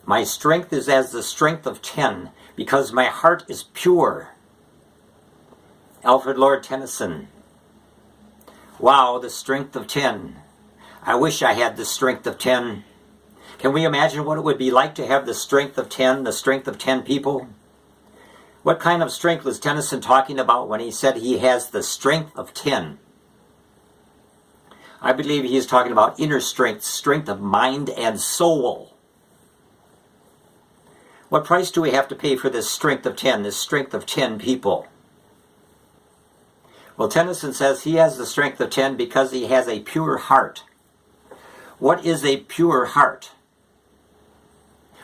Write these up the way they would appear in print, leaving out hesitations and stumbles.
My strength is as the strength of 10, because my heart is pure. Alfred Lord Tennyson. Wow, the strength of 10. I wish I had the strength of 10. Can we imagine what it would be like to have the strength of 10, the strength of 10 people? What kind of strength was Tennyson talking about when he said he has the strength of 10? I believe he is talking about inner strength, strength of mind and soul. What price do we have to pay for this strength of 10, this strength of 10 people? Well, Tennyson says he has the strength of 10 because he has a pure heart. What is a pure heart?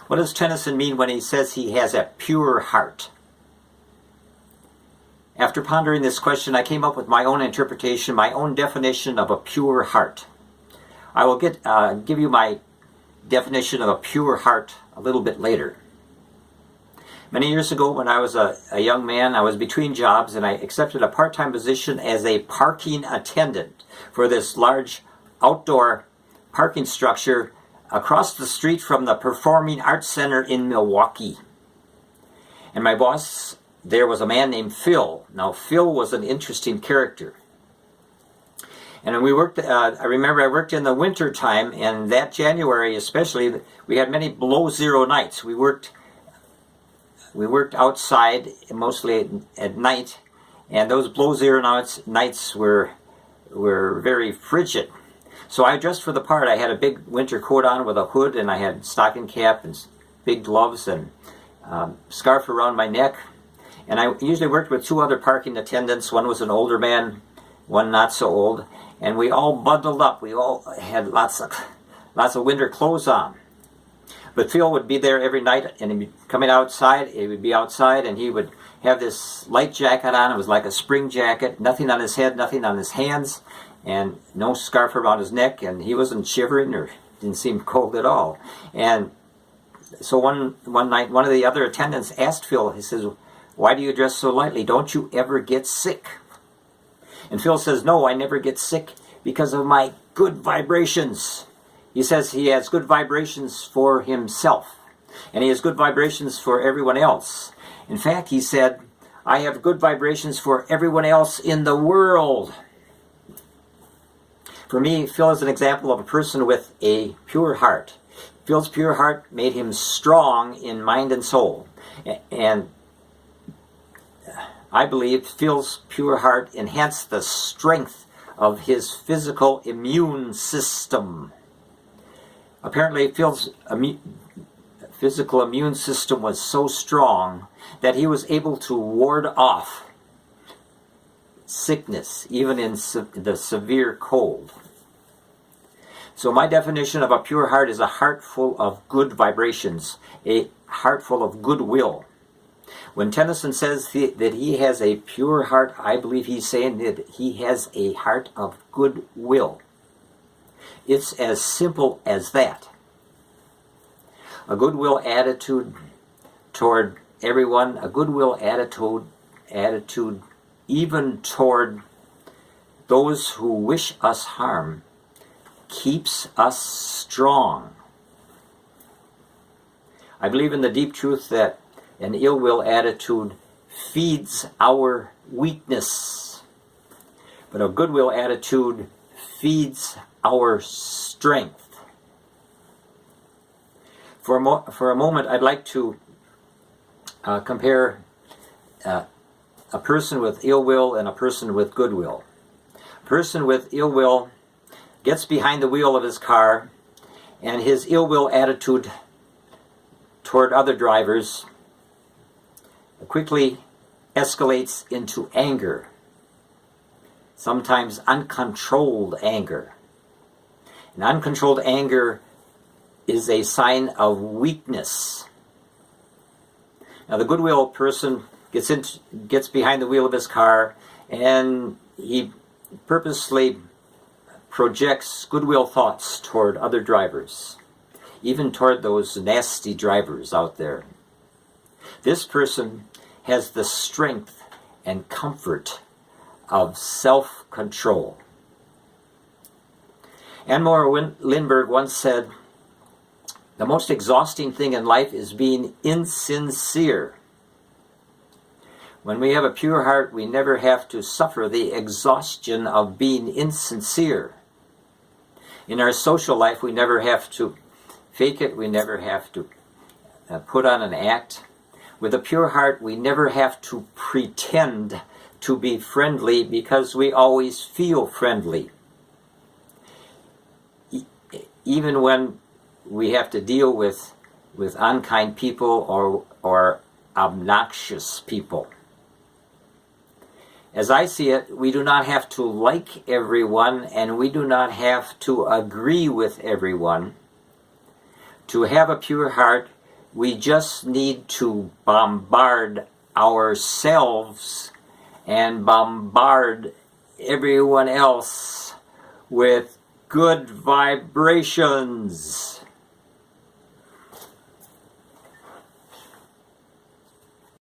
What does Tennyson mean when he says he has a pure heart? After pondering this question, I came up with my own interpretation, my own definition of a pure heart. I will give you my definition of a pure heart a little bit later. Many years ago, when I was a young man, I was between jobs and I accepted a part-time position as a parking attendant for this large outdoor parking structure across the street from the Performing Arts Center in Milwaukee. And my boss there was a man named Phil. Now, Phil was an interesting character. And we worked, I remember I worked in the winter time, and that January especially, we had many below zero nights. We worked outside mostly at night, and those below zero nights were very frigid. So I dressed for the part. I had a big winter coat on with a hood, and I had stocking cap and big gloves and scarf around my neck. And I usually worked with two other parking attendants. One was an older man, one not so old, and we all bundled up. We all had lots of winter clothes on. But Phil would be there every night, and he'd be coming outside. He would be outside, and he would have this light jacket on. It was like a spring jacket, nothing on his head, nothing on his hands, and no scarf around his neck, and he wasn't shivering or didn't seem cold at all. And so one night, one of the other attendants asked Phil, he says, "Why do you dress so lightly? Don't you ever get sick?" And Phil says, "No, I never get sick because of my good vibrations." He says he has good vibrations for himself, and he has good vibrations for everyone else. In fact, he said, "I have good vibrations for everyone else in the world." For me, Phil is an example of a person with a pure heart. Phil's pure heart made him strong in mind and soul. And I believe Phil's pure heart enhanced the strength of his physical immune system. Apparently, Phil's physical immune system was so strong that he was able to ward off sickness, even in the severe cold. So my definition of a pure heart is a heart full of good vibrations, a heart full of goodwill. When Tennyson says that he has a pure heart, I believe he's saying that he has a heart of goodwill. It's as simple as that. A goodwill attitude toward everyone, a goodwill attitude even toward those who wish us harm, keeps us strong. I believe in the deep truth that an ill will attitude feeds our weakness, but a goodwill attitude feeds our strength. For a moment, I'd like to compare a person with ill will and a person with goodwill. A person with ill will gets behind the wheel of his car, and his ill will attitude toward other drivers quickly escalates into anger, sometimes uncontrolled anger. And uncontrolled anger is a sign of weakness. Now, the goodwill person gets behind the wheel of his car, and he purposely projects goodwill thoughts toward other drivers, even toward those nasty drivers out there. This person has the strength and comfort of self-control. Anne Morrow Lindbergh once said, The most exhausting thing in life is being insincere. When we have a pure heart, we never have to suffer the exhaustion of being insincere. In our social life, we never have to fake it. We never have to put on an act. With a pure heart, we never have to pretend to be friendly because we always feel friendly. Even when we have to deal with unkind people or obnoxious people. As I see it, we do not have to like everyone, and we do not have to agree with everyone. To have a pure heart, we just need to bombard ourselves and bombard everyone else with good vibrations.